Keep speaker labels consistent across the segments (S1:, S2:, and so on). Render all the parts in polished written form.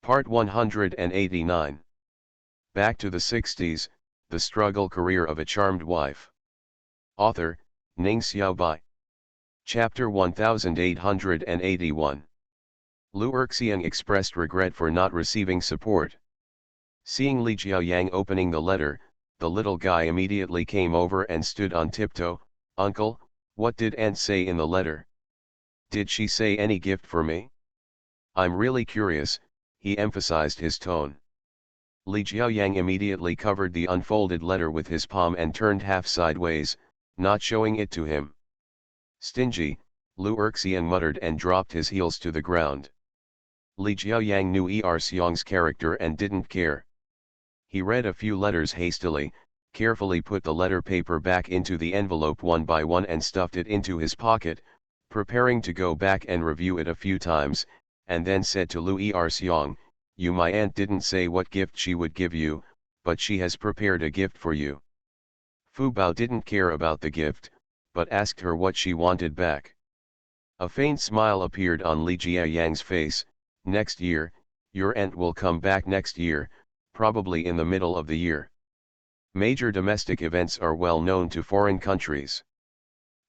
S1: Part 189. Back to the 60s, The Struggle Career of a Charmed Wife. Author, Ning Xiaobai. Chapter 1881. Lu Erxiang expressed regret for not receiving support. Seeing Li Jiaoyang opening the letter, the little guy immediately came over and stood on tiptoe. "Uncle, what did Aunt say in the letter? Did she say any gift for me? I'm really curious," he emphasized his tone. Li Jiaoyang immediately covered the unfolded letter with his palm and turned half sideways, not showing it to him. "Stingy," Lu Erxiang muttered and dropped his heels to the ground. Li Jiaoyang knew Erxiang's character and didn't care. He read a few letters hastily, carefully put the letter paper back into the envelope one by one and stuffed it into his pocket, preparing to go back and review it a few times, and then said to Lu Erxiang, "My aunt didn't say what gift she would give you, but she has prepared a gift for you." Fu Bao didn't care about the gift, but asked her what she wanted back. A faint smile appeared on Li Jiaoyang's face. "Next year, your aunt will come back next year, probably in the middle of the year. Major domestic events are well known to foreign countries.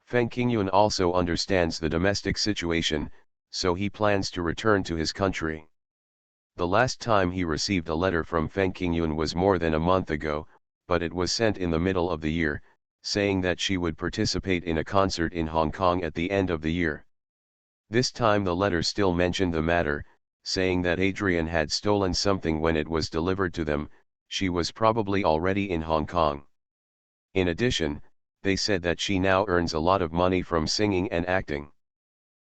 S1: Feng Qingyun also understands the domestic situation, so he plans to return to his country. The last time he received a letter from Feng Qingyun was more than a month ago, but it was sent in the middle of the year, saying that she would participate in a concert in Hong Kong at the end of the year. This time the letter still mentioned the matter, saying that Adrian had stolen something when it was delivered to them. She was probably already in Hong Kong. In addition, they said that she now earns a lot of money from singing and acting.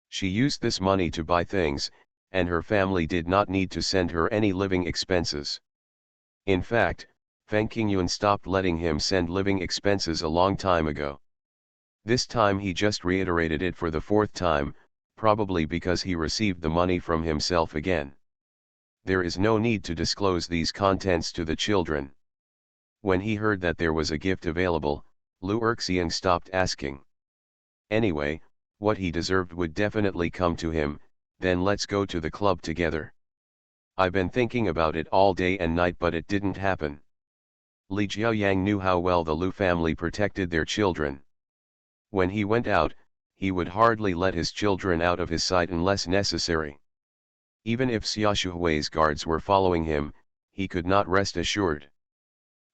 S1: She used this money to buy things, and her family did not need to send her any living expenses. In fact, Feng Qingyun stopped letting him send living expenses a long time ago. This time he just reiterated it for the fourth time, probably because he received the money from himself again. There is no need to disclose these contents to the children. When he heard that there was a gift available, Lu Erxiang stopped asking. Anyway, what he deserved would definitely come to him. Then let's go to the club together. I've been thinking about it all day and night, but it didn't happen. Li Jiaoyang knew how well the Lu family protected their children. When he went out, he would hardly let his children out of his sight unless necessary. Even if Xia Shuhui's guards were following him, he could not rest assured.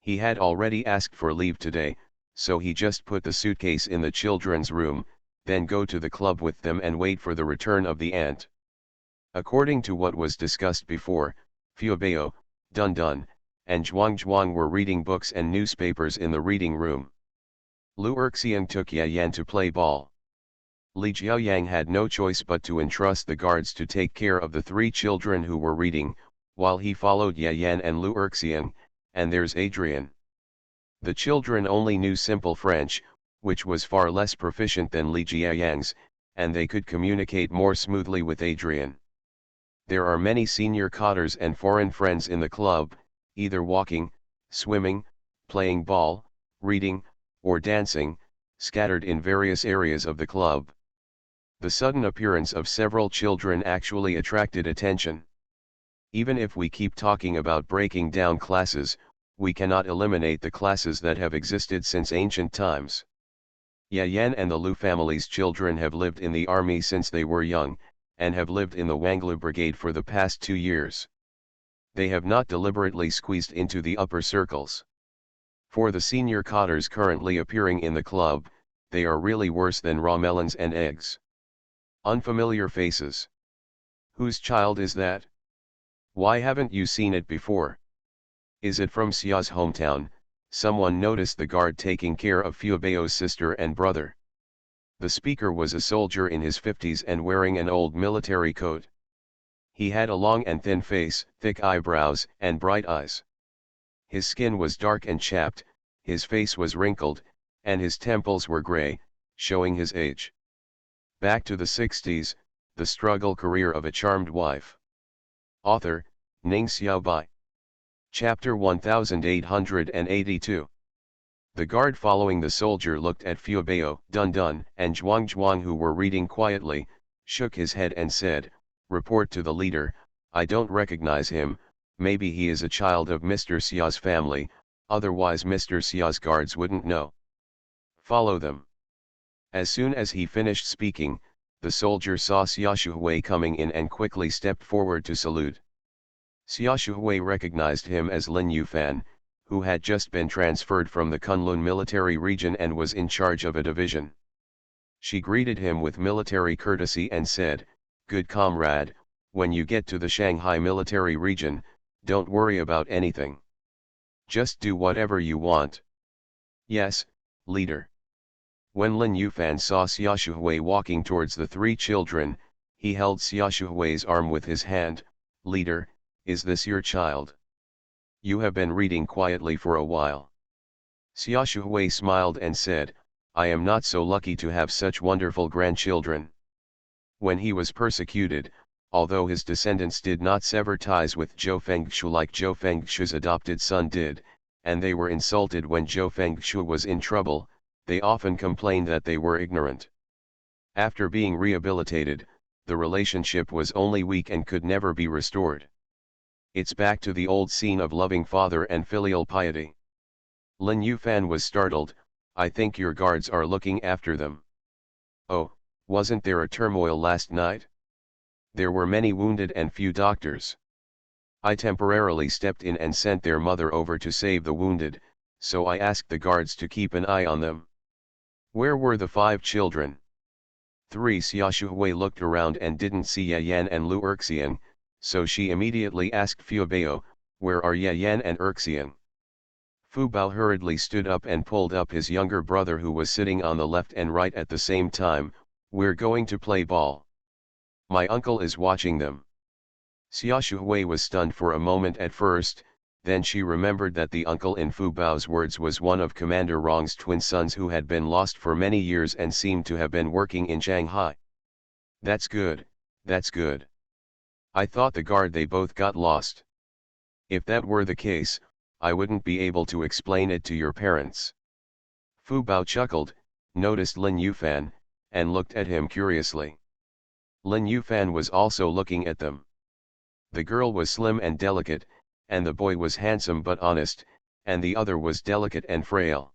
S1: He had already asked for leave today, so he just put the suitcase in the children's room, then go to the club with them and wait for the return of the aunt. According to what was discussed before, Fu Bao, Dun Dun, and Zhuang were reading books and newspapers in the reading room. Lu Erxiang took Yan to play ball. Li Jiaoyang had no choice but to entrust the guards to take care of the three children who were reading, while he followed Yan and Lu Erxiang, and there's Adrian. The children only knew simple French, which was far less proficient than Li Jiaoyang's, and they could communicate more smoothly with Adrian. There are many senior cotters and foreign friends in the club, either walking, swimming, playing ball, reading, or dancing, scattered in various areas of the club. The sudden appearance of several children actually attracted attention. Even if we keep talking about breaking down classes, we cannot eliminate the classes that have existed since ancient times. Yan and the Lu family's children have lived in the army since they were young, and have lived in the Wanglu Brigade for the past 2 years. They have not deliberately squeezed into the upper circles. For the senior cotters currently appearing in the club, they are really worse than raw melons and eggs. Unfamiliar faces. Whose child is that? Why haven't you seen it before? Is it from Xia's hometown? Someone noticed the guard taking care of Fu Bao's sister and brother. The speaker was a soldier in his 50s and wearing an old military coat. He had a long and thin face, thick eyebrows, and bright eyes. His skin was dark and chapped, his face was wrinkled, and his temples were gray, showing his age. Back to the 60s, The Struggle Career of a Charmed Wife. Author, Ning Xiaobai. Chapter 1882. The guard following the soldier looked at Fu Bao, Dun Dun, and Zhuang who were reading quietly, shook his head and said, "Report to the leader, I don't recognize him, maybe he is a child of Mr. Xia's family, otherwise Mr. Xia's guards wouldn't know. Follow them. As soon as he finished speaking, the soldier saw Xia Shuhui coming in and quickly stepped forward to salute. Xia Shuhui recognized him as Lin Yufan, who had just been transferred from the Kunlun military region and was in charge of a division. She greeted him with military courtesy and said, "Good comrade, when you get to the Shanghai military region, don't worry about anything. Just do whatever you want." "Yes, leader." When Lin Yufan saw Xia Shuhui walking towards the three children, he held Xia Shuhui's arm with his hand. "Leader, is this your child? You have been reading quietly for a while." Xia Shuhui smiled and said, "I am not so lucky to have such wonderful grandchildren." When he was persecuted, although his descendants did not sever ties with Zhou Fengshu like Zhou Fengshu's adopted son did, and they were insulted when Zhou Fengshu was in trouble, they often complained that they were ignorant. After being rehabilitated, the relationship was only weak and could never be restored. It's back to the old scene of loving father and filial piety. Lin Yufan was startled. "I think your guards are looking after them." "Oh, wasn't there a turmoil last night? There were many wounded and few doctors. I temporarily stepped in and sent their mother over to save the wounded, so I asked the guards to keep an eye on them." "Where were the 5 children?" 3. Xia Shuhui looked around and didn't see Ye Yan and Lu Erxian, so she immediately asked Fu Bao, "Where are Ye Yan and Erxian?" Fu Bao hurriedly stood up and pulled up his younger brother who was sitting on the left and right at the same time. "We're going to play ball. My uncle is watching them." Xia Shuhui was stunned for a moment at first, then she remembered that the uncle in Fu Bao's words was one of Commander Rong's twin sons who had been lost for many years and seemed to have been working in Shanghai. "That's good, that's good. I thought the guard they both got lost. If that were the case, I wouldn't be able to explain it to your parents." Fu Bao chuckled, noticed Lin Yufan, and looked at him curiously. Lin Yufan was also looking at them. The girl was slim and delicate, and the boy was handsome but honest, and the other was delicate and frail.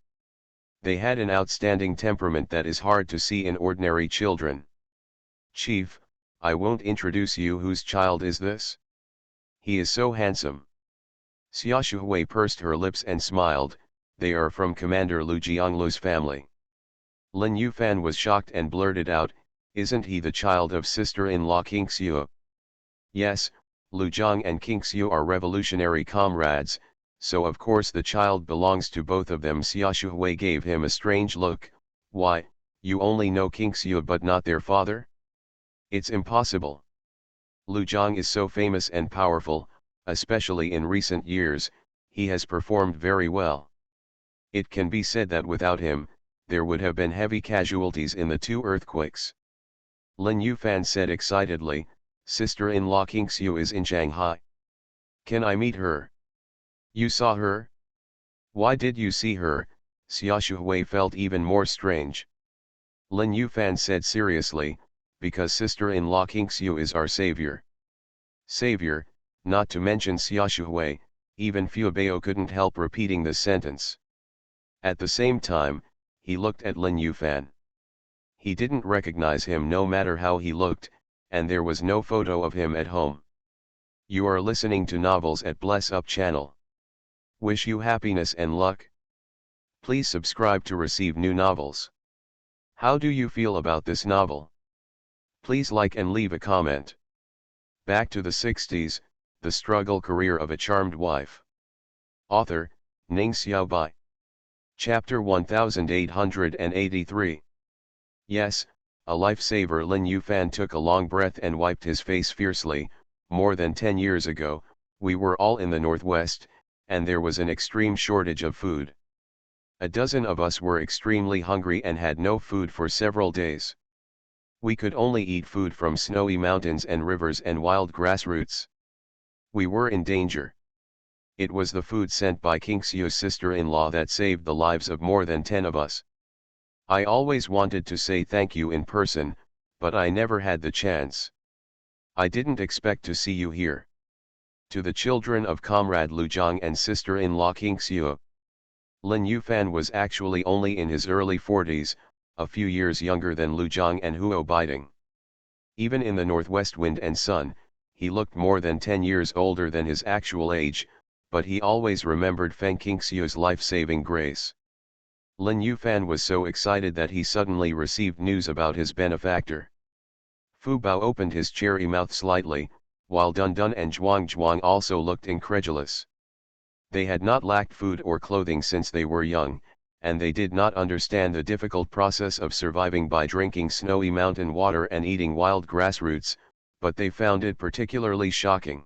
S1: They had an outstanding temperament that is hard to see in ordinary children. "Chief, I won't introduce you. Whose child is this? He is so handsome." Xia Shuhui pursed her lips and smiled. "They are from Commander Lu Jianglu's family." Lin Yufan was shocked and blurted out, "Isn't he the child of sister-in-law King Xiu?" "Yes, Lu Jiang and King Xiu are revolutionary comrades, so of course the child belongs to both of them." Xia Shuhui gave him a strange look. "Why, you only know King Xiu but not their father? It's impossible. Lu Jiang is so famous and powerful, especially in recent years. He has performed very well. It can be said that without him, there would have been heavy casualties in the 2 earthquakes." Lin Yufan said excitedly, "Sister-in-law King Xiu is in Shanghai. Can I meet her?" "You saw her? Why did you see her?" Xia Shuhui felt even more strange. Lin Yufan said seriously, "Because sister-in-law King Xiu is our savior." Savior, not to mention Xia Shuhui, even Fu Bao couldn't help repeating this sentence. At the same time, he looked at Lin Yufan. He didn't recognize him no matter how he looked, and there was no photo of him at home. You are listening to Novels at Bless Up channel. Wish you happiness and luck. Please subscribe to receive new novels. How do you feel about this novel? Please like and leave a comment. Back to the 60s, the struggle career of a charmed wife. Author, Ning Xiaobai. Chapter 1883. Yes, a lifesaver. Lin Yufan took a long breath and wiped his face fiercely. More than 10 years ago, we were all in the Northwest, and there was an extreme shortage of food. A dozen of us were extremely hungry and had no food for several days. We could only eat food from snowy mountains and rivers and wild grass roots. We were in danger. It was the food sent by King Xiu's sister-in-law that saved the lives of more than 10 of us. I always wanted to say thank you in person, but I never had the chance. I didn't expect to see you here. To the children of comrade Lu Zhang and sister-in-law King Xiu. Lin Yufan was actually only in his early 40s, a few years younger than Lu Zhang and Huo Biding. Even in the northwest wind and sun, he looked more than 10 years older than his actual age, but he always remembered Feng Qingxiu's life-saving grace. Lin Yufan was so excited that he suddenly received news about his benefactor. Fu Bao opened his cherry mouth slightly, while Dun Dun and Zhuang Zhuang also looked incredulous. They had not lacked food or clothing since they were young, and they did not understand the difficult process of surviving by drinking snowy mountain water and eating wild grass roots, but they found it particularly shocking.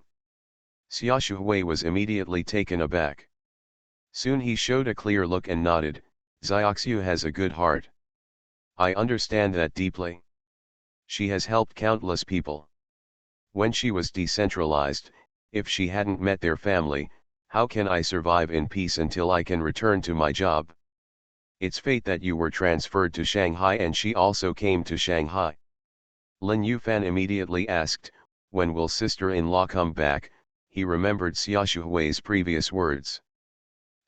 S1: Xia Shuhui was immediately taken aback. Soon he showed a clear look and nodded. Xiaoxiu has a good heart. I understand that deeply. She has helped countless people. When she was decentralized, if she hadn't met their family, how can I survive in peace until I can return to my job? It's fate that you were transferred to Shanghai and she also came to Shanghai. Lin Yufan immediately asked, when will sister-in-law come back? He remembered Xia Shuhui's previous words.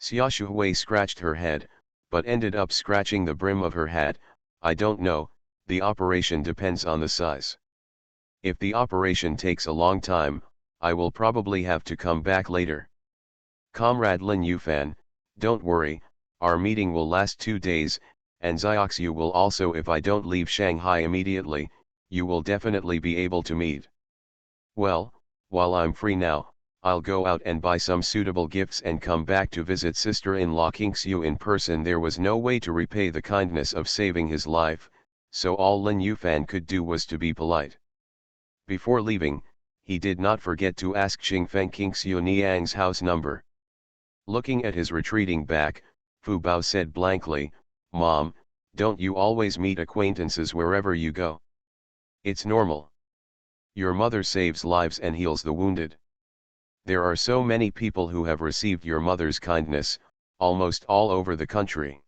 S1: Xia Shuhui scratched her head, but ended up scratching the brim of her hat. I don't know, the operation depends on the size. If the operation takes a long time, I will probably have to come back later. Comrade Lin Yufan, don't worry, our meeting will last 2 days, and Xiaoxiu will also. If I don't leave Shanghai immediately, you will definitely be able to meet. Well, while I'm free now, I'll go out and buy some suitable gifts and come back to visit sister-in-law King Xiu in person. There was no way to repay the kindness of saving his life, so all Lin Yufan could do was to be polite. Before leaving, he did not forget to ask Xingfeng King Xiu Niang's house number. Looking at his retreating back, Fu Bao said blankly, Mom, don't you always meet acquaintances wherever you go? It's normal. Your mother saves lives and heals the wounded. There are so many people who have received your mother's kindness, almost all over the country.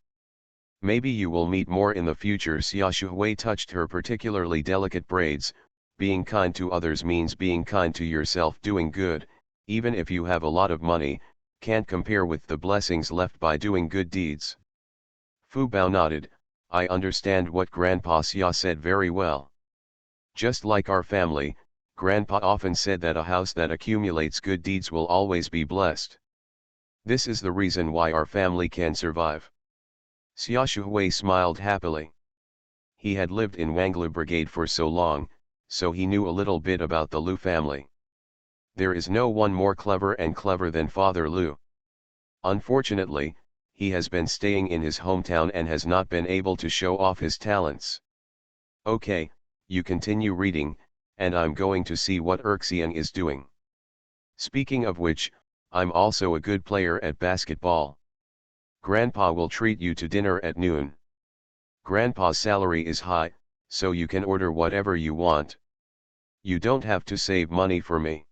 S1: Maybe you will meet more in the future. Xia Shuhui touched her particularly delicate braids. Being kind to others means being kind to yourself. Doing good, even if you have a lot of money, can't compare with the blessings left by doing good deeds. Fu Bao nodded. I understand what Grandpa Xia said very well. Just like our family, Grandpa often said that a house that accumulates good deeds will always be blessed. This is the reason why our family can survive. Xia Shuhui smiled happily. He had lived in Wanglu Brigade for so long, so he knew a little bit about the Lu family. There is no one more clever than Father Lu. Unfortunately, he has been staying in his hometown and has not been able to show off his talents. Okay, you continue reading, and I'm going to see what Erxiang is doing. Speaking of which, I'm also a good player at basketball. Grandpa will treat you to dinner at noon. Grandpa's salary is high, so you can order whatever you want. You don't have to save money for me.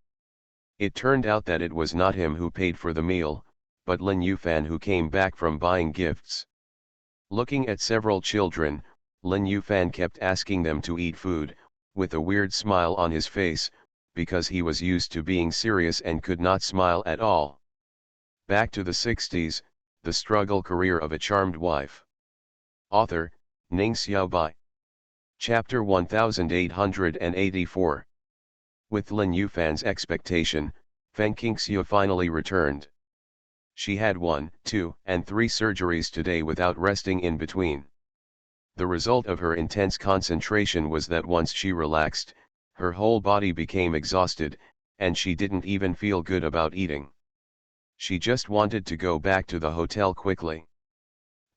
S1: It turned out that it was not him who paid for the meal, but Lin Yufan who came back from buying gifts. Looking at several children, Lin Yufan kept asking them to eat food, with a weird smile on his face, because he was used to being serious and could not smile at all. Back to the 60s, the struggle career of a charmed wife. Author, Ning Xiaobai. Chapter 1884. With Lin Yufan's expectation, Feng Qingxiu finally returned. She had 1, 2, and 3 surgeries today without resting in between. The result of her intense concentration was that once she relaxed, her whole body became exhausted, and she didn't even feel good about eating. She just wanted to go back to the hotel quickly.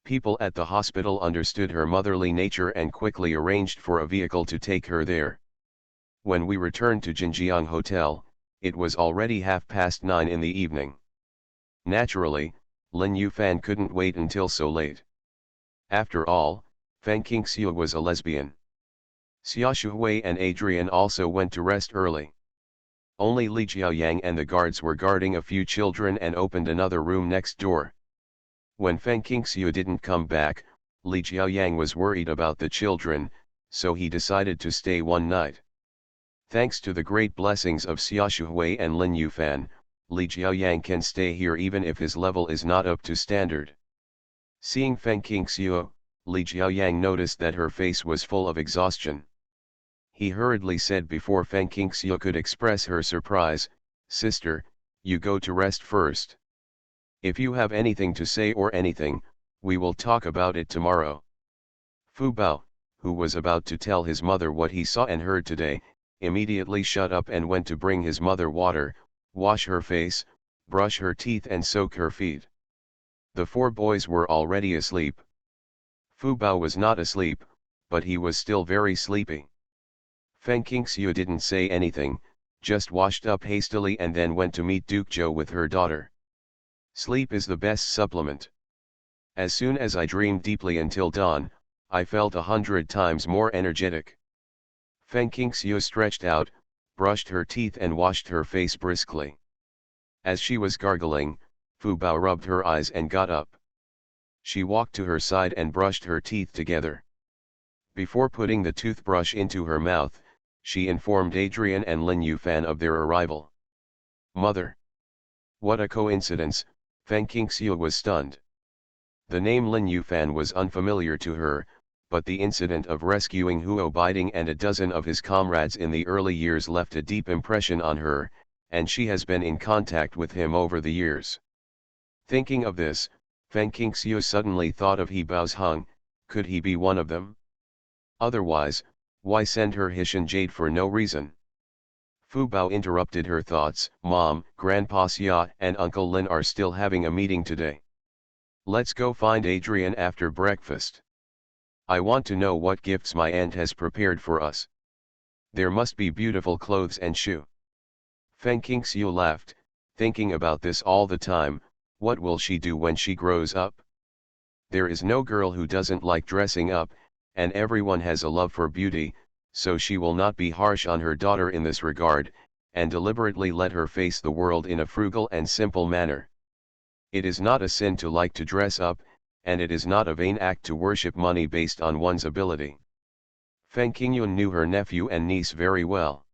S1: People at the hospital understood her motherly nature and quickly arranged for a vehicle to take her there. When we returned to Jinjiang Hotel, it was already 9:30 in the evening. Naturally, Lin Yufan couldn't wait until so late. After all, Feng Qingxiu was a lesbian. Xia Shuhui and Adrian also went to rest early. Only Li Jiaoyang and the guards were guarding a few children and opened another room next door. When Feng Qingxiu didn't come back, Li Jiaoyang was worried about the children, so he decided to stay one night. Thanks to the great blessings of Xiaoshuhui and Lin Yufan, Li Jiaoyang can stay here even if his level is not up to standard. Seeing Feng Qingxiu, Li Jiaoyang noticed that her face was full of exhaustion. He hurriedly said before Feng Qingxiu could express her surprise, "Sister, you go to rest first. If you have anything to say or anything, we will talk about it tomorrow." Fu Bao, who was about to tell his mother what he saw and heard today, immediately shut up and went to bring his mother water, wash her face, brush her teeth and soak her feet. The four boys were already asleep. Fu Bao was not asleep, but he was still very sleepy. Feng Qingxiu didn't say anything, just washed up hastily and then went to meet Duke Zhou with her daughter. Sleep is the best supplement. As soon as I dreamed deeply until dawn, I felt 100 times more energetic. Feng Qingxiu stretched out, brushed her teeth and washed her face briskly. As she was gargling, Fu Bao rubbed her eyes and got up. She walked to her side and brushed her teeth together. Before putting the toothbrush into her mouth, she informed Adrian and Lin Yufan of their arrival. "Mother! What a coincidence," Feng Qingxiu was stunned. The name Lin Yufan was unfamiliar to her, but the incident of rescuing Huo Biding and a dozen of his comrades in the early years left a deep impression on her, and she has been in contact with him over the years. Thinking of this, Feng Qingxiu suddenly thought of He Bao's Hung. Could he be one of them? Otherwise, why send her Hishan Jade for no reason? Fu Bao interrupted her thoughts. "Mom, Grandpa Xia and Uncle Lin are still having a meeting today. Let's go find Adrian after breakfast. I want to know what gifts my aunt has prepared for us. There must be beautiful clothes and shoe." Feng Qingxiu laughed, thinking about this all the time. What will she do when she grows up? There is no girl who doesn't like dressing up, and everyone has a love for beauty, so she will not be harsh on her daughter in this regard, and deliberately let her face the world in a frugal and simple manner. It is not a sin to like to dress up, and it is not a vain act to worship money based on one's ability. Feng Qingyun knew her nephew and niece very well.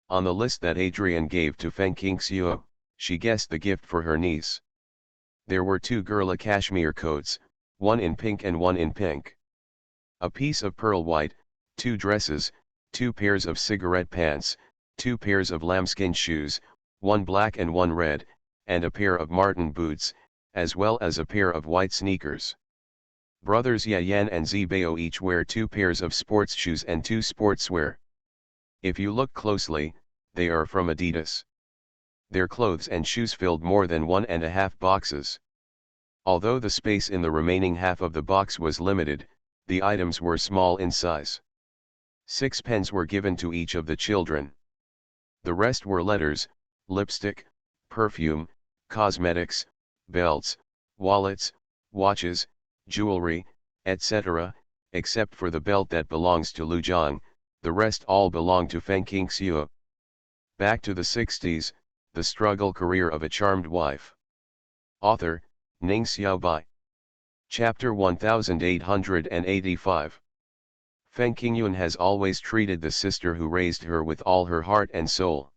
S1: On the list that Adrian gave to Feng Qingxiu, she guessed the gift for her niece. There were 2 girla cashmere coats, one in pink and one in pink. A piece of pearl white, 2 dresses, 2 pairs of cigarette pants, 2 pairs of lambskin shoes, one black and one red, and a pair of marten boots, as well as a pair of white sneakers. Brothers Yayan and Zibao each wear 2 pairs of sports shoes and 2 sportswear. If you look closely, they are from Adidas. Their clothes and shoes filled more than 1.5 boxes. Although the space in the remaining half of the box was limited, the items were small in size. 6 pens were given to each of the children. The rest were letters, lipstick, perfume, cosmetics, belts, wallets, watches, jewelry, etc., except for the belt that belongs to Lu Zhang. The rest all belong to Feng Qingxiu. Back to the 60s, the struggle career of a charmed wife. Author, Ning Xiaobai. Chapter 1885. Feng Qingyun has always treated the sister who raised her with all her heart and soul.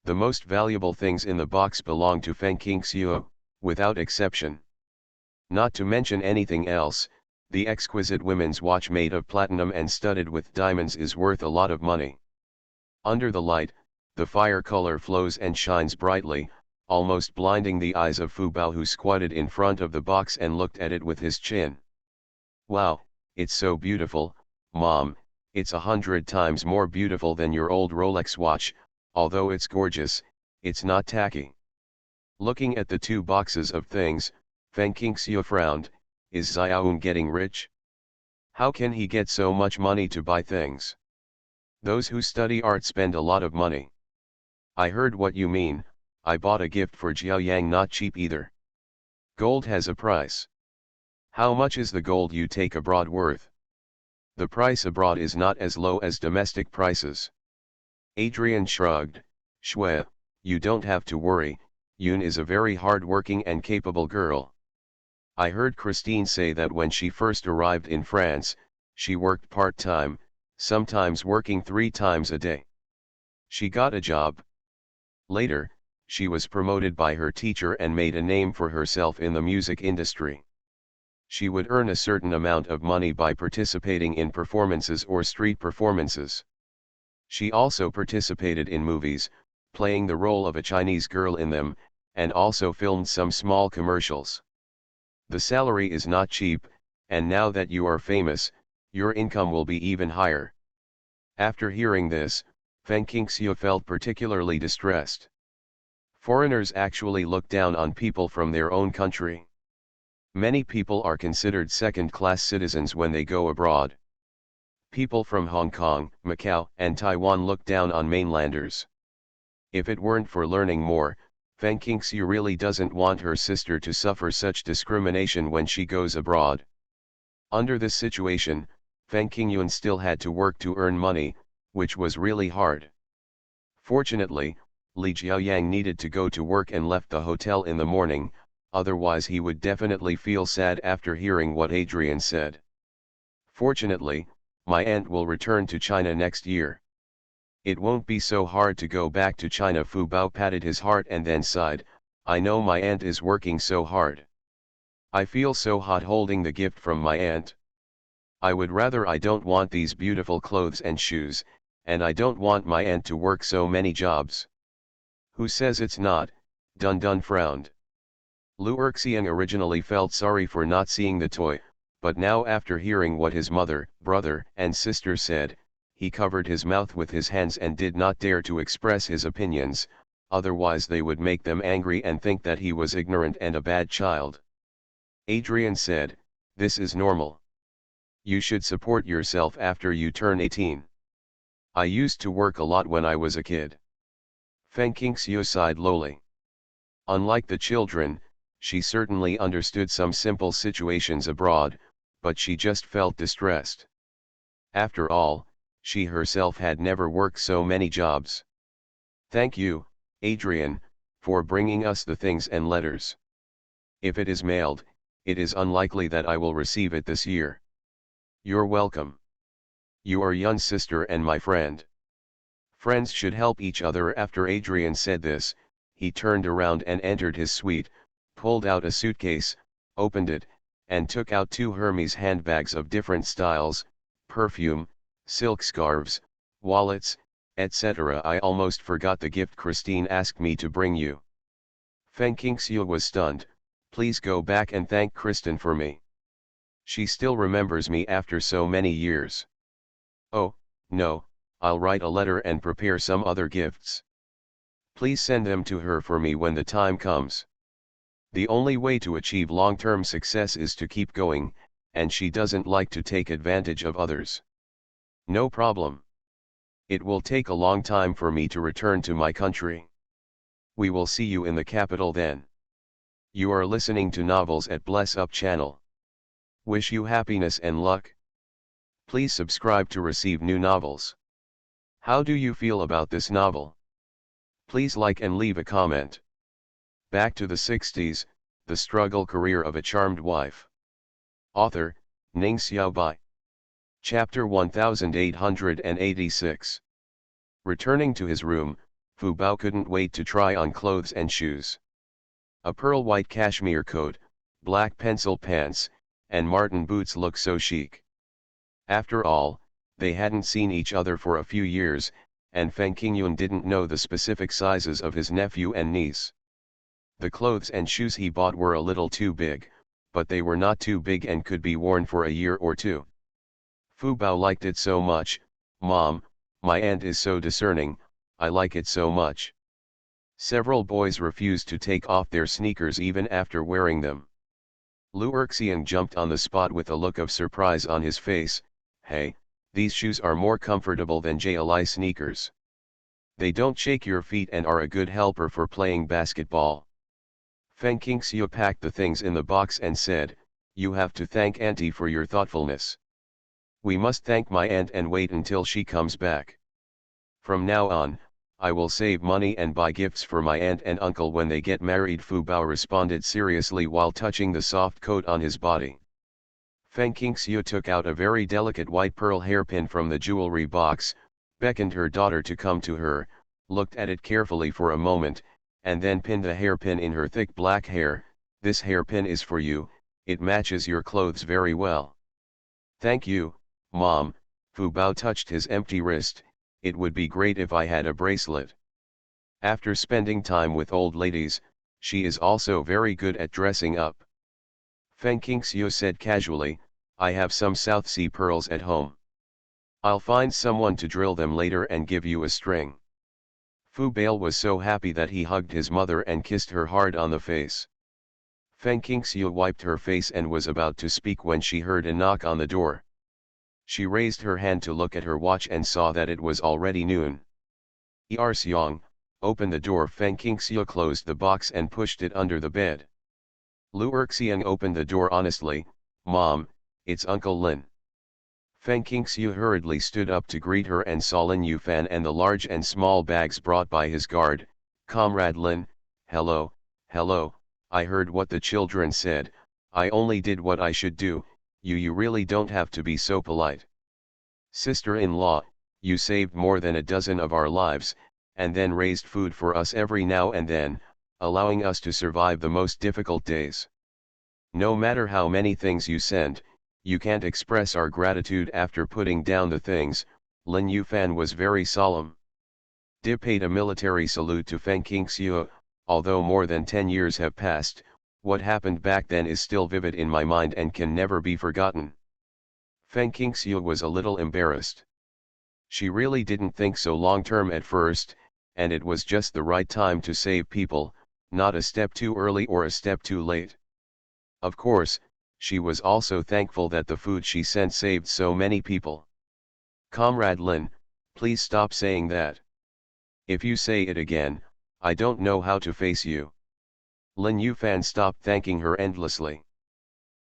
S1: The most valuable things in the box belong to Feng Qingxiu, without exception. Not to mention anything else, the exquisite women's watch made of platinum and studded with diamonds is worth a lot of money. Under the light, the fire color flows and shines brightly, almost blinding the eyes of Fu Bao, who squatted in front of the box and looked at it with his chin. "Wow, it's so beautiful, Mom. It's 100 times more beautiful than your old Rolex watch. Although it's gorgeous, it's not tacky." Looking at the 2 boxes of things, Feng Qingxiu frowned. Is Xiaoun getting rich? How can he get so much money to buy things? Those who study art spend a lot of money. I heard what you mean. I bought a gift for Jiaoyang, not cheap either. Gold has a price. How much is the gold you take abroad worth? The price abroad is not as low as domestic prices. Adrian shrugged. "Shui, you don't have to worry. Yun is a very hard-working and capable girl. I heard Christine say that when she first arrived in France, she worked part-time, sometimes working 3 times a day. She got a job. Later, she was promoted by her teacher and made a name for herself in the music industry. She would earn a certain amount of money by participating in performances or street performances. She also participated in movies, playing the role of a Chinese girl in them, and also filmed some small commercials. The salary is not cheap, and now that you are famous, your income will be even higher. After hearing this, Feng Qingxiu felt particularly distressed. Foreigners actually look down on people from their own country. Many people are considered second-class citizens when they go abroad. People from Hong Kong, Macau, and Taiwan look down on mainlanders. If it weren't for learning more, Feng Qingxiu really doesn't want her sister to suffer such discrimination when she goes abroad. Under this situation, Feng Qingyun still had to work to earn money, which was really hard. Fortunately, Li Jiaoyang needed to go to work and left the hotel in the morning, otherwise he would definitely feel sad after hearing what Adrian said. Fortunately, my aunt will return to China next year. It won't be so hard to go back to China. Fu Bao patted his heart and then sighed, I know my aunt is working so hard. I feel so hot holding the gift from my aunt. I don't want these beautiful clothes and shoes, and I don't want my aunt to work so many jobs. Who says it's not? Dun Dun frowned. Lu Erxiang originally felt sorry for not seeing the toy, but now after hearing what his mother, brother, and sister said, he covered his mouth with his hands and did not dare to express his opinions, otherwise they would make them angry and think that he was ignorant and a bad child. Adrian said, this is normal. You should support yourself after you turn 18. I used to work a lot when I was a kid. Feng Qingxiu sighed lowly. Unlike the children, she certainly understood some simple situations abroad, but she just felt distressed. After all, she herself had never worked so many jobs. Thank you, Adrian, for bringing us the things and letters. If it is mailed, it is unlikely that I will receive it this year. You're welcome. You are Yun's sister and my friend. Friends should help each other. After Adrian said this, he turned around and entered his suite, pulled out a suitcase, opened it, and took out 2 Hermes handbags of different styles, perfume, silk scarves, wallets, etc. I almost forgot the gift Christine asked me to bring you. Feng Qingxiu was stunned. Please go back and thank Kristen for me. She still remembers me after so many years. Oh, no, I'll write a letter and prepare some other gifts. Please send them to her for me when the time comes. The only way to achieve long-term success is to keep going, and she doesn't like to take advantage of others. No problem. It will take a long time for me to return to my country. We will see you in the capital then. You are listening to Novels at Bless Up channel. Wish you happiness and luck. Please subscribe to receive new novels. How do you feel about this novel? Please like and leave a comment. Back to the 60s, The Struggle Career of a Charmed Wife. Author, Ning Xiaobai. Chapter 1886. Returning to his room, Fu Bao couldn't wait to try on clothes and shoes. A pearl white cashmere coat, black pencil pants, and marten boots look so chic. After all, they hadn't seen each other for a few years, and Feng Qingyun didn't know the specific sizes of his nephew and niece. The clothes and shoes he bought were a little too big, but they were not too big and could be worn for a year or two. Fu Bao liked it so much. Mom, my aunt is so discerning, I like it so much. Several boys refused to take off their sneakers even after wearing them. Lu Erxiang jumped on the spot with a look of surprise on his face. Hey, these shoes are more comfortable than JLI sneakers. They don't shake your feet and are a good helper for playing basketball. Feng Qingxiu packed the things in the box and said, you have to thank Auntie for your thoughtfulness. We must thank my aunt and wait until she comes back. From now on, I will save money and buy gifts for my aunt and uncle when they get married. Fu Bao responded seriously while touching the soft coat on his body. Feng Qingxiu took out a very delicate white pearl hairpin from the jewelry box, beckoned her daughter to come to her, looked at it carefully for a moment, and then pinned a hairpin in her thick black hair. "This hairpin is for you, it matches your clothes very well." "Thank you, Mom." Fu Bao touched his empty wrist. "It would be great if I had a bracelet." After spending time with old ladies, she is also very good at dressing up. Feng Qingxiu said casually, "I have some South Sea pearls at home. I'll find someone to drill them later and give you a string." Fu Bail was so happy that he hugged his mother and kissed her hard on the face. Feng Qingxiu wiped her face and was about to speak when she heard a knock on the door. She raised her hand to look at her watch and saw that it was already noon. "Er Xiang, open the door." Feng Qingxiu closed the box and pushed it under the bed. Lu Erxiang opened the door honestly. "Mom, it's Uncle Lin." Feng Qingxiu hurriedly stood up to greet her and saw Lin Yufan and the large and small bags brought by his guard. "Comrade Lin, hello, hello, I heard what the children said, I only did what I should do, you really don't have to be so polite. Sister-in-law, you saved more than a dozen of our lives, and then raised food for us every now and then, allowing us to survive the most difficult days. No matter how many things you send, you can't express our gratitude." After putting down the things, Lin Yufan was very solemn. Di paid a military salute to Feng Qingxiu. "Although more than 10 years have passed, what happened back then is still vivid in my mind and can never be forgotten." Feng Qingxiu was a little embarrassed. She really didn't think so long-term at first, and it was just the right time to save people, not a step too early or a step too late. Of course, she was also thankful that the food she sent saved so many people. "Comrade Lin, please stop saying that. If you say it again, I don't know how to face you." Lin Yufan stopped thanking her endlessly.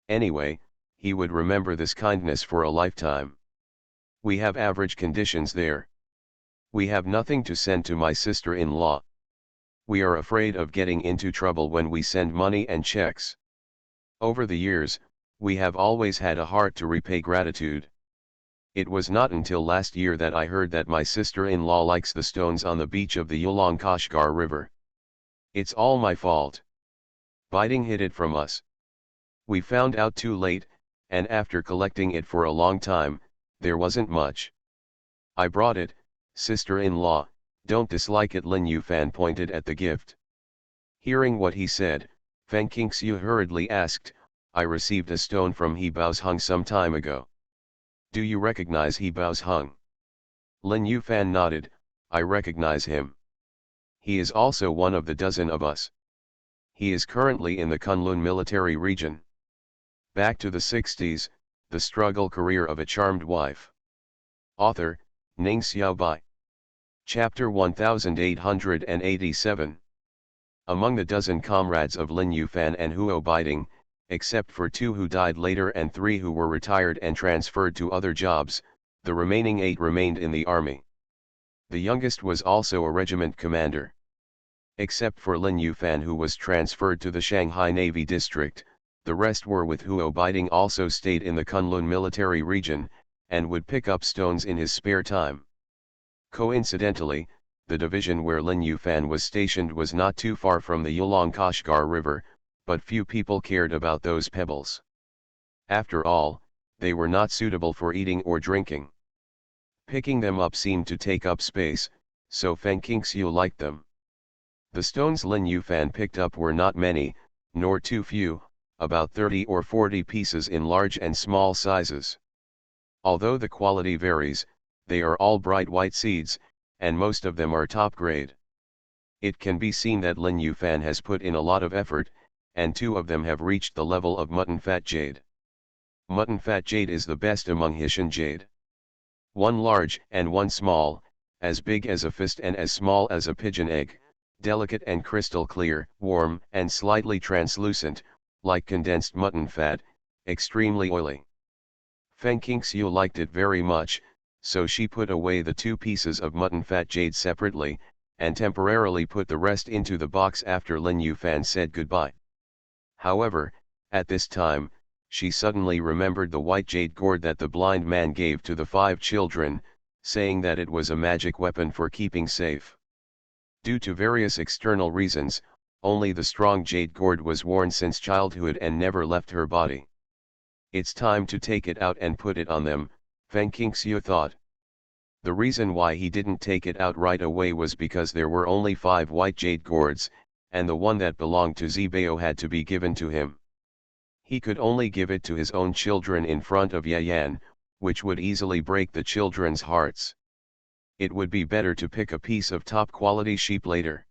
S1: Anyway, he would remember this kindness for a lifetime. "We have average conditions there. We have nothing to send to my sister-in-law. We are afraid of getting into trouble when we send money and checks. Over the years, we have always had a heart to repay gratitude. It was not until last year that I heard that my sister-in-law likes the stones on the beach of the Yulong Kashgar River. It's all my fault. Biding hid it from us. We found out too late, and after collecting it for a long time, there wasn't much. I brought it, sister-in-law, don't dislike it." Lin Yufan pointed at the gift. Hearing what he said, Feng Qingxiu hurriedly asked, "I received a stone from He Bao's Hung some time ago. Do you recognize He Bao's Hung?" Lin Yufan nodded. "I recognize him. He is also one of the dozen of us. He is currently in the Kunlun military region." Back to the 60s, the struggle career of a charmed wife. Author, Ning Xiaobai. Chapter 1887. Among the dozen comrades of Lin Yufan and Huo Biding, except for 2 who died later and 3 who were retired and transferred to other jobs, the remaining 8 remained in the army. The youngest was also a regiment commander. Except for Lin Yufan, who was transferred to the Shanghai Navy District, the rest were with Huo Biding, also stayed in the Kunlun military region, and would pick up stones in his spare time. Coincidentally, the division where Lin Yufan was stationed was not too far from the Yulong Kashgar River, but few people cared about those pebbles. After all, they were not suitable for eating or drinking. Picking them up seemed to take up space, so Feng Qingxiu liked them. The stones Lin Yufan picked up were not many, nor too few, about 30 or 40 pieces in large and small sizes. Although the quality varies, they are all bright white seeds, and most of them are top grade. It can be seen that Lin Yufan has put in a lot of effort, and 2 of them have reached the level of mutton fat jade. Mutton fat jade is the best among Hishan jade. 1 large and 1 small, as big as a fist and as small as a pigeon egg, delicate and crystal clear, warm and slightly translucent, like condensed mutton fat, extremely oily. Feng Qingxiu liked it very much, so she put away the 2 pieces of mutton fat jade separately, and temporarily put the rest into the box after Lin Yufan said goodbye. However, at this time, she suddenly remembered the white jade gourd that the blind man gave to the 5 children, saying that it was a magic weapon for keeping safe. Due to various external reasons, only the strong jade gourd was worn since childhood and never left her body. It's time to take it out and put it on them, Feng Qingxiu thought. The reason why he didn't take it out right away was because there were only 5 white jade gourds, and the one that belonged to Zibao had to be given to him. He could only give it to his own children in front of Yayan, which would easily break the children's hearts. It would be better to pick a piece of top-quality sheep later.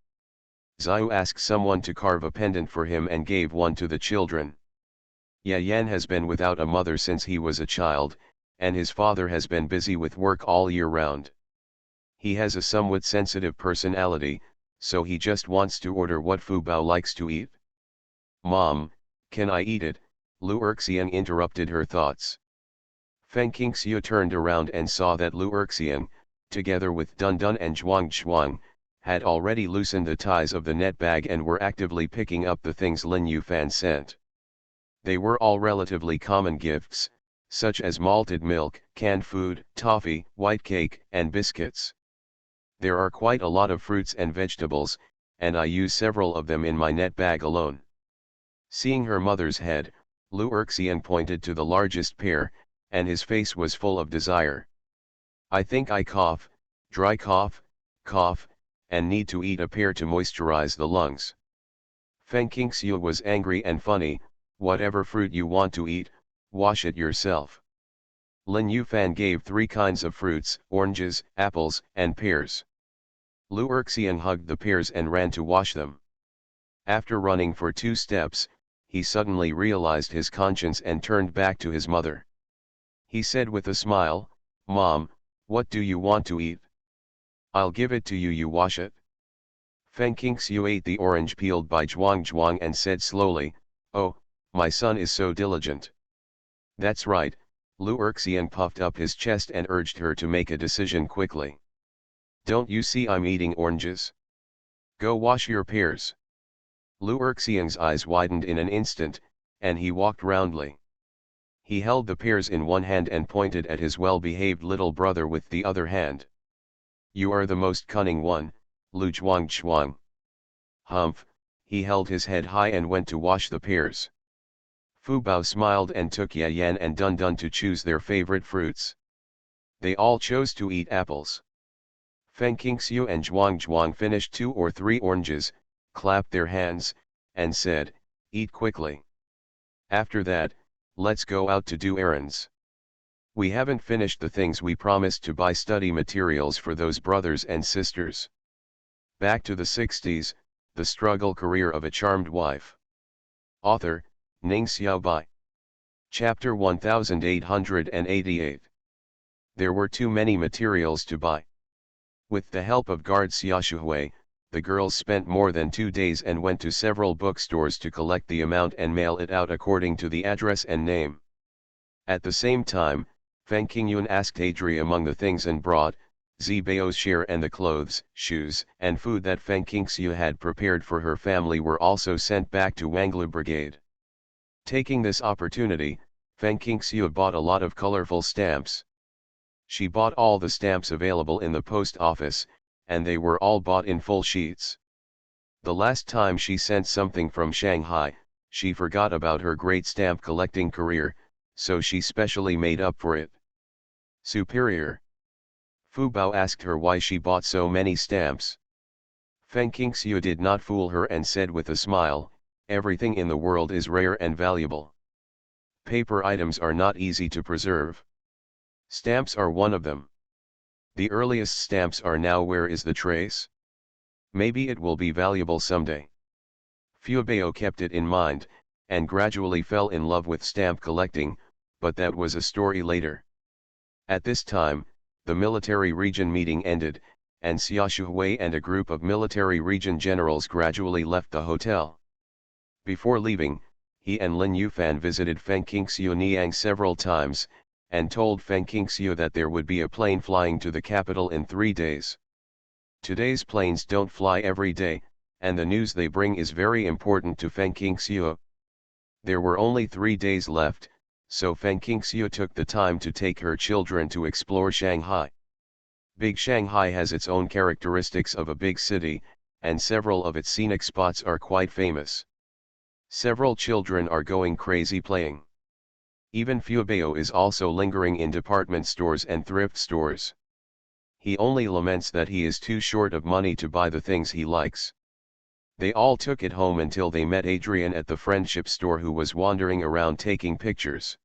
S1: Xiao asked someone to carve a pendant for him and gave one to the children. Yayan has been without a mother since he was a child, and his father has been busy with work all year round. He has a somewhat sensitive personality, so he just wants to order what Fu Bao likes to eat. Mom, can I eat it? Lu Erxian interrupted her thoughts. Feng Qingxiu turned around and saw that Lu Erxian, together with Dun Dun and Zhuang, had already loosened the ties of the net bag and were actively picking up the things Lin Yufan sent. They were all relatively common gifts, such as malted milk, canned food, toffee, white cake, and biscuits. There are quite a lot of fruits and vegetables, and I use several of them in my net bag alone. Seeing her mother's head, Lu Erxian pointed to the largest pear, and his face was full of desire. I think I dry cough, and need to eat a pear to moisturize the lungs. Feng Qingxiu was angry and funny. Whatever fruit you want to eat, wash it yourself. Lin Yufan gave 3 kinds of fruits, oranges, apples, and pears. Lu Erxian hugged the pears and ran to wash them. After running for 2 steps, he suddenly realized his conscience and turned back to his mother. He said with a smile, Mom, what do you want to eat? I'll give it to you, you wash it. Feng Qingxiu ate the orange peeled by Zhuang and said slowly, Oh, my son is so diligent. That's right, Lu Erxian puffed up his chest and urged her to make a decision quickly. Don't you see I'm eating oranges? Go wash your pears. Lu Erxian's eyes widened in an instant, and he walked roundly. He held the pears in one hand and pointed at his well-behaved little brother with the other hand. You are the most cunning one, Lu Zhuang. Humph, he held his head high and went to wash the pears. Fu Bao smiled and took Yayan and Dun Dun to choose their favorite fruits. They all chose to eat apples. Feng Qingxiu and Zhuang finished 2 or 3 oranges, clapped their hands, and said, Eat quickly. After that, let's go out to do errands. We haven't finished the things we promised to buy, study materials for those brothers and sisters. Back to the 60s, the struggle career of a charmed wife. Author, Ning Xiaobai. Chapter 1888. There were too many materials to buy. With the help of guard Xiaoshuhui, the girls spent more than 2 days and went to several bookstores to collect the amount and mail it out according to the address and name. At the same time, Feng Qingyun asked Adri among the things and brought, Zibao's share and the clothes, shoes, and food that Feng Qingxiu had prepared for her family were also sent back to Wanglu Brigade. Taking this opportunity, Feng Qingxiu bought a lot of colorful stamps. She bought all the stamps available in the post office, and they were all bought in full sheets. The last time she sent something from Shanghai, she forgot about her great stamp collecting career, so she specially made up for it. Superior. Fu Bao asked her why she bought so many stamps. Feng Qingxiu did not fool her and said with a smile, everything in the world is rare and valuable. Paper items are not easy to preserve. Stamps are one of them. The earliest stamps are now. Where is the trace? Maybe it will be valuable someday. Fu Bao kept it in mind, and gradually fell in love with stamp collecting, but that was a story later. At this time, the military region meeting ended, and Xia Shuhui and a group of military region generals gradually left the hotel. Before leaving, he and Lin Yufan visited Feng Qingxiu Niang several times, and told Feng Qingxiu that there would be a plane flying to the capital in 3 days. Today's planes don't fly every day, and the news they bring is very important to Feng Qingxiu. There were only 3 days left, so Feng Qingxiu took the time to take her children to explore Shanghai. Big Shanghai has its own characteristics of a big city, and several of its scenic spots are quite famous. Several children are going crazy playing. Even Fubeo is also lingering in department stores and thrift stores. He only laments that he is too short of money to buy the things he likes. They all took it home until they met Adrian at the friendship store, who was wandering around taking pictures.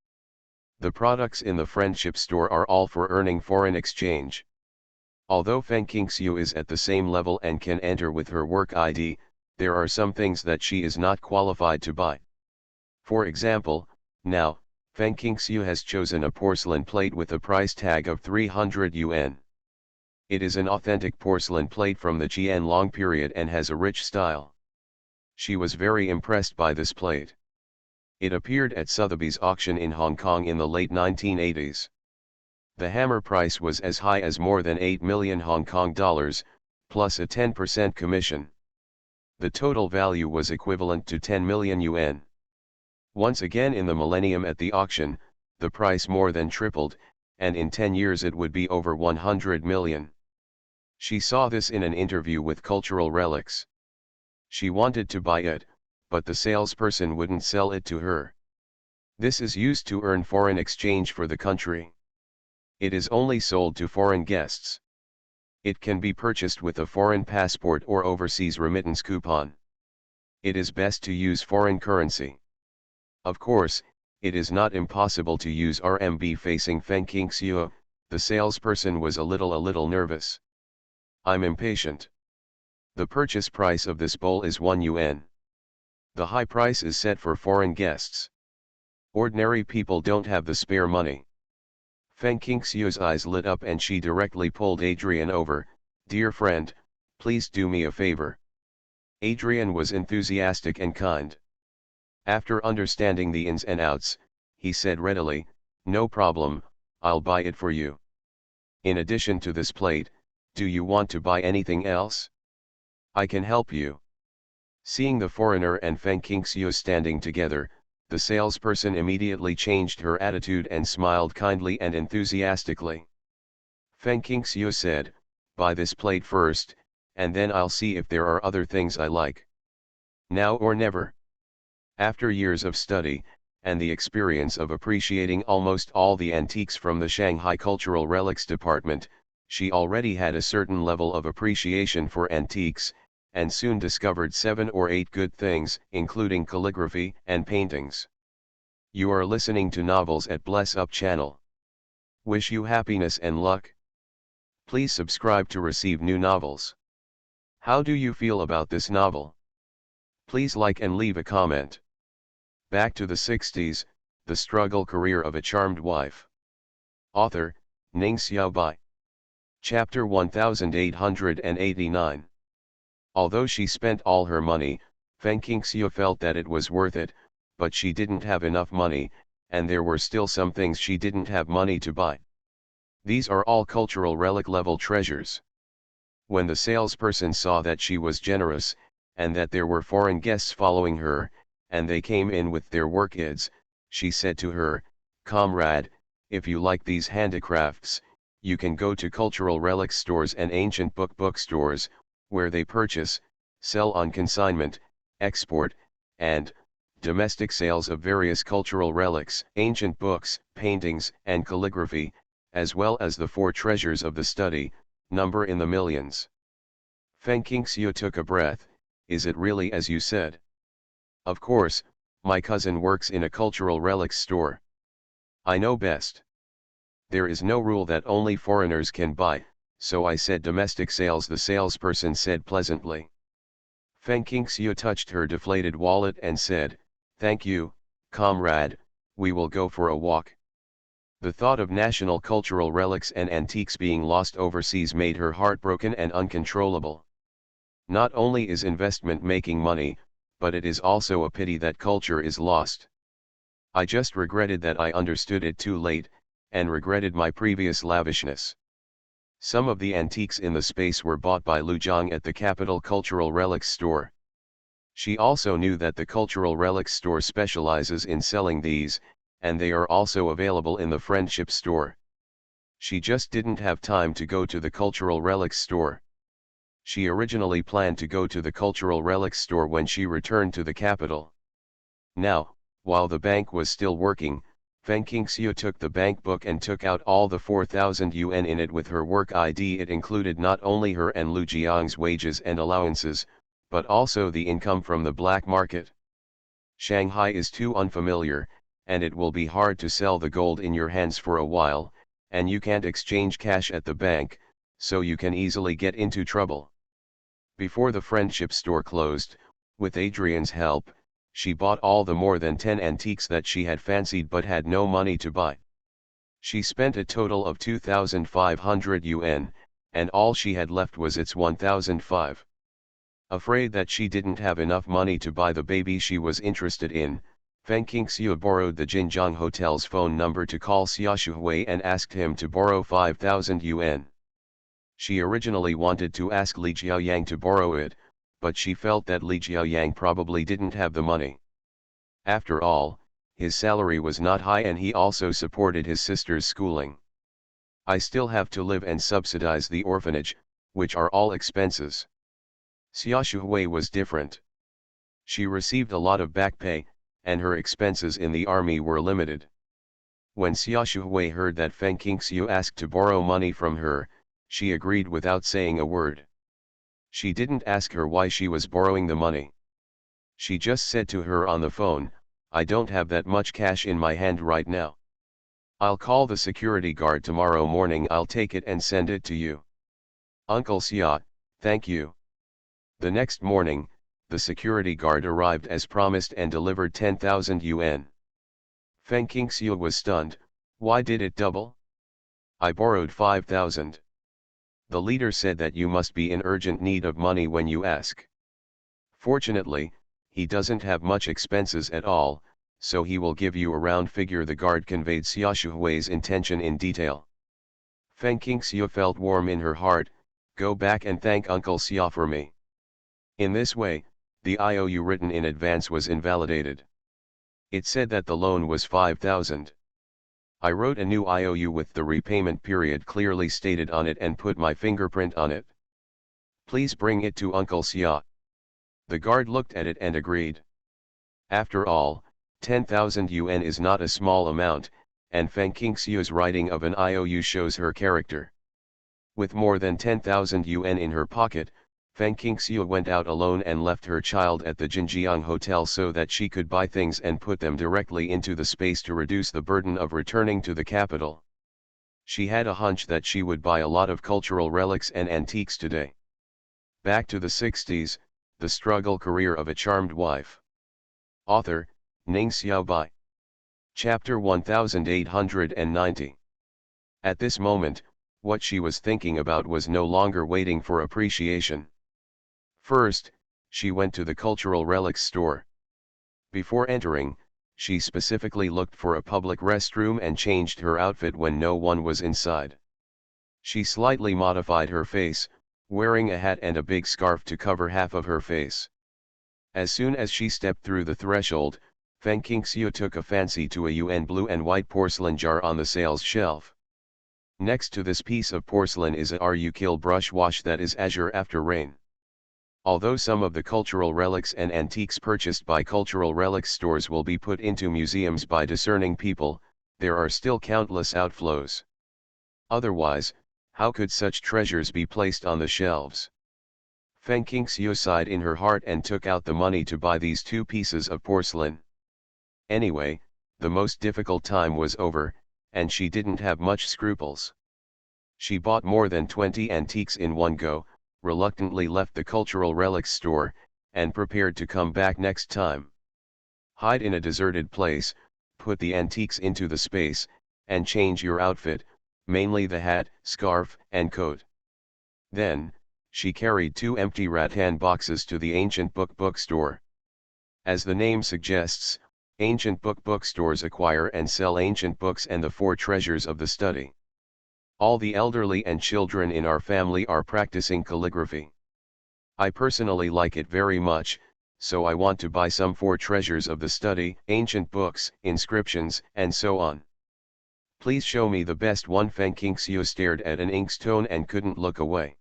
S1: The products in the friendship store are all for earning foreign exchange. Although Feng Qingxiu is at the same level and can enter with her work ID, there are some things that she is not qualified to buy. For example, now, Feng Qingxiu has chosen a porcelain plate with a price tag of 300 yuan. It is an authentic porcelain plate from the Qianlong period and has a rich style. She was very impressed by this plate. It appeared at Sotheby's auction in Hong Kong in the late 1980s. The hammer price was as high as more than 8 million Hong Kong dollars, plus a 10% commission. The total value was equivalent to 10 million yuan. Once again in the millennium at the auction, the price more than tripled, and in 10 years it would be over 100 million. She saw this in an interview with Cultural Relics. She wanted to buy it, but the salesperson wouldn't sell it to her. This is used to earn foreign exchange for the country. It is only sold to foreign guests. It can be purchased with a foreign passport or overseas remittance coupon. It is best to use foreign currency. Of course, it is not impossible to use RMB. Facing Feng Qingxiu, the salesperson was a little nervous. I'm impatient. The purchase price of this bowl is 1 yuan. The high price is set for foreign guests. Ordinary people don't have the spare money. Feng Qingxiu's eyes lit up and she directly pulled Adrian over. Dear friend, please do me a favor. Adrian was enthusiastic and kind. After understanding the ins and outs, he said readily, no problem, I'll buy it for you. In addition to this plate, do you want to buy anything else? I can help you. Seeing the foreigner and Feng Qingxiu standing together, the salesperson immediately changed her attitude and smiled kindly and enthusiastically. Feng Qingxiu said, buy this plate first, and then I'll see if there are other things I like. Now or never. After years of study, and the experience of appreciating almost all the antiques from the Shanghai Cultural Relics Department, she already had a certain level of appreciation for antiques, and soon discovered 7 or 8 good things, including calligraphy and paintings. You are listening to Novels at Bless Up channel. Wish you happiness and luck. Please subscribe to receive new novels. How do you feel about this novel? Please like and leave a comment. Back to the 60s, The Struggle Career of a Charmed Wife. Author, Ning Xiaobai. Chapter 1889. Although she spent all her money, Feng Qingxiu felt that it was worth it, but she didn't have enough money, and there were still some things she didn't have money to buy. These are all cultural relic level treasures. When the salesperson saw that she was generous, and that there were foreign guests following her, and they came in with their work goods, she said to her, comrade, if you like these handicrafts, you can go to cultural relic stores and ancient bookstores, where they purchase, sell on consignment, export, and domestic sales of various cultural relics, ancient books, paintings, and calligraphy, as well as the 4 treasures of the study, number in the millions. Feng Qingxiu took a breath. Is it really as you said? Of course, my cousin works in a cultural relics store. I know best. There is no rule that only foreigners can buy, so I said domestic sales, the salesperson said pleasantly. Feng Qingxiu touched her deflated wallet and said, thank you, comrade, we will go for a walk. The thought of national cultural relics and antiques being lost overseas made her heartbroken and uncontrollable. Not only is investment making money, but it is also a pity that culture is lost. I just regretted that I understood it too late, and regretted my previous lavishness. Some of the antiques in the space were bought by Lu Zhang at the Capital Cultural Relics store. She also knew that the Cultural Relics store specializes in selling these, and they are also available in the Friendship store. She just didn't have time to go to the Cultural Relics store. She originally planned to go to the cultural relics store when she returned to the capital. Now, while the bank was still working, Feng Qingxiu took the bank book and took out all the 4,000 yuan in it with her work ID. It included not only her and Lu Jiang's wages and allowances, but also the income from the black market. Shanghai is too unfamiliar, and it will be hard to sell the gold in your hands for a while, and you can't exchange cash at the bank, so you can easily get into trouble. Before the friendship store closed, with Adrian's help, she bought all the more than 10 antiques that she had fancied but had no money to buy. She spent a total of 2,500 yuan, and all she had left was its 1,005. Afraid that she didn't have enough money to buy the baby she was interested in, Feng Qingxiu borrowed the Jinjiang Hotel's phone number to call Xia Shuhui and asked him to borrow 5,000 yuan. She originally wanted to ask Li Jiaoyang to borrow it, but she felt that Li Jiaoyang probably didn't have the money. After all, his salary was not high and he also supported his sister's schooling. I still have to live and subsidize the orphanage, which are all expenses. Xia Shuhui was different. She received a lot of back pay, and her expenses in the army were limited. When Xia Shuhui heard that Feng Qingxiu asked to borrow money from her, she agreed without saying a word. She didn't ask her why she was borrowing the money. She just said to her on the phone, "I don't have that much cash in my hand right now. I'll call the security guard tomorrow morning. I'll take it and send it to you." "Uncle Xia, thank you." The next morning, the security guard arrived as promised and delivered 10,000 yuan. Feng Qingxiu was stunned. "Why did it double? I borrowed 5,000. The leader said that you must be in urgent need of money when you ask. Fortunately, he doesn't have much expenses at all, so he will give you a round figure." The guard conveyed Xia Shuhui's intention in detail. Feng Qingxiu felt warm in her heart. "Go back and thank Uncle Xia for me." In this way, the IOU written in advance was invalidated. It said that the loan was 5,000. I wrote a new IOU with the repayment period clearly stated on it and put my fingerprint on it. "Please bring it to Uncle Xia." The guard looked at it and agreed. After all, 10,000 yuan is not a small amount, and Feng Qingxiu's writing of an IOU shows her character. With more than 10,000 yuan in her pocket, Feng Qingxiu went out alone and left her child at the Jinjiang Hotel so that she could buy things and put them directly into the space to reduce the burden of returning to the capital. She had a hunch that she would buy a lot of cultural relics and antiques today. Back to the 60s, the struggle career of a charmed wife. Author, Ning Xiaobai. Chapter 1890. At this moment, what she was thinking about was no longer waiting for appreciation. First, she went to the cultural relics store. Before entering, she specifically looked for a public restroom and changed her outfit when no one was inside. She slightly modified her face, wearing a hat and a big scarf to cover half of her face. As soon as she stepped through the threshold, Feng Qingxiu took a fancy to a yuan blue and white porcelain jar on the sales shelf. Next to this piece of porcelain is a Ru-Kil brush wash that is azure after rain. Although some of the cultural relics and antiques purchased by cultural relics stores will be put into museums by discerning people, there are still countless outflows. Otherwise, how could such treasures be placed on the shelves? Feng Qingxiu sighed in her heart and took out the money to buy these two pieces of porcelain. Anyway, the most difficult time was over, and she didn't have much scruples. She bought more than 20 antiques in one go, reluctantly left the cultural relics store, and prepared to come back next time. Hide in a deserted place, put the antiques into the space, and change your outfit, mainly the hat, scarf, and coat. Then, she carried 2 empty rattan boxes to the ancient bookstore. As the name suggests, ancient bookstores acquire and sell ancient books and the 4 treasures of the study. All the elderly and children in our family are practicing calligraphy. I personally like it very much, so I want to buy some 4 treasures of the study, ancient books, inscriptions, and so on. Please show me the best one. Feng Qingxiu stared at an inkstone and couldn't look away.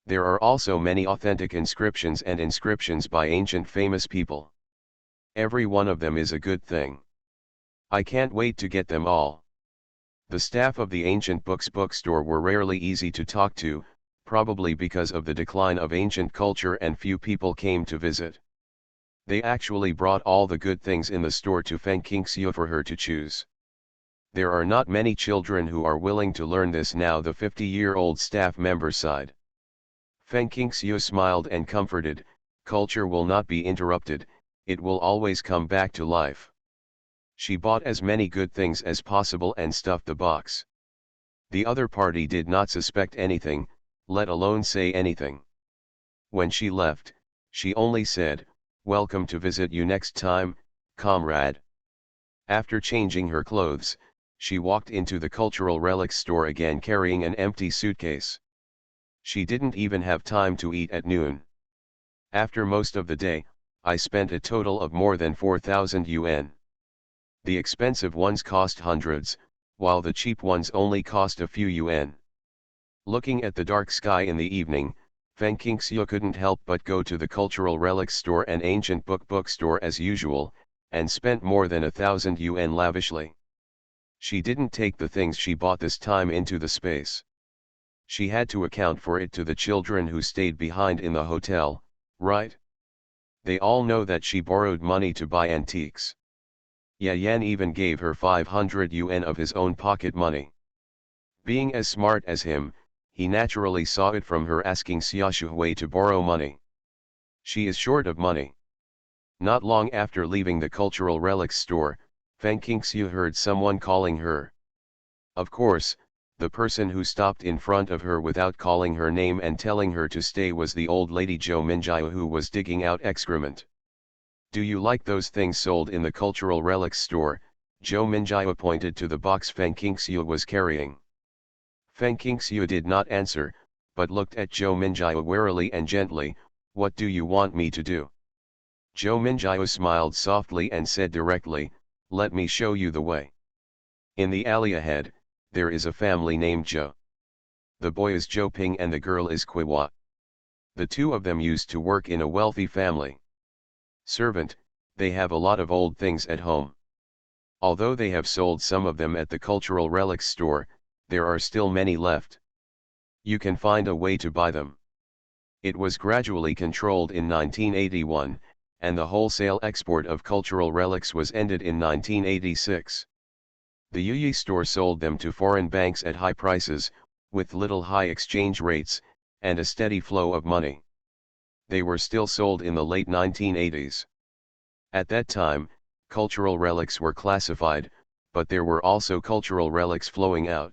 S1: There are also many authentic inscriptions and inscriptions by ancient famous people. Every one of them is a good thing. I can't wait to get them all. The staff of the Ancient Books bookstore were rarely easy to talk to, probably because of the decline of ancient culture and few people came to visit. They actually brought all the good things in the store to Feng Qingxiu for her to choose. There are not many children who are willing to learn this now, the 50-year-old staff member sighed. Feng Qingxiu smiled and comforted, culture will not be interrupted, it will always come back to life. She bought as many good things as possible and stuffed the box. The other party did not suspect anything, let alone say anything. When she left, she only said, "Welcome to visit you next time, comrade." After changing her clothes, she walked into the cultural relics store again carrying an empty suitcase. She didn't even have time to eat at noon. After most of the day, I spent a total of more than 4,000 yuan. The expensive ones cost hundreds, while the cheap ones only cost a few yuan. Looking at the dark sky in the evening, Feng Qingxiu couldn't help but go to the cultural relics store and ancient bookstore as usual, and spent more than 1,000 yuan lavishly. She didn't take the things she bought this time into the space. She had to account for it to the children who stayed behind in the hotel, right? They all know that she borrowed money to buy antiques. Ye Yan even gave her 500 yuan of his own pocket money. Being as smart as him, he naturally saw it from her asking Xia Shuhui to borrow money. She is short of money. Not long after leaving the cultural relics store, Feng Qingxiu heard someone calling her. Of course, the person who stopped in front of her without calling her name and telling her to stay was the old lady Zhou Minjiao, who was digging out excrement. "Do you like those things sold in the cultural relics store?" Zhou Minjiao pointed to the box Feng Qingxiu was carrying. Feng Qingxiu did not answer, but looked at Zhou Minjiao warily and gently. "What do you want me to do?" Zhou Minjiao smiled softly and said directly, "Let me show you the way. In the alley ahead, there is a family named Zhou. The boy is Zhou Ping and the girl is Kuihua. The two of them used to work in a wealthy family. Servant, they have a lot of old things at home. Although they have sold some of them at the cultural relics store, there are still many left. You can find a way to buy them." It was gradually controlled in 1981, and the wholesale export of cultural relics was ended in 1986. The Yuyi store sold them to foreign banks at high prices, with little high exchange rates, and a steady flow of money. They were still sold in the late 1980s. At that time, cultural relics were classified, but there were also cultural relics flowing out.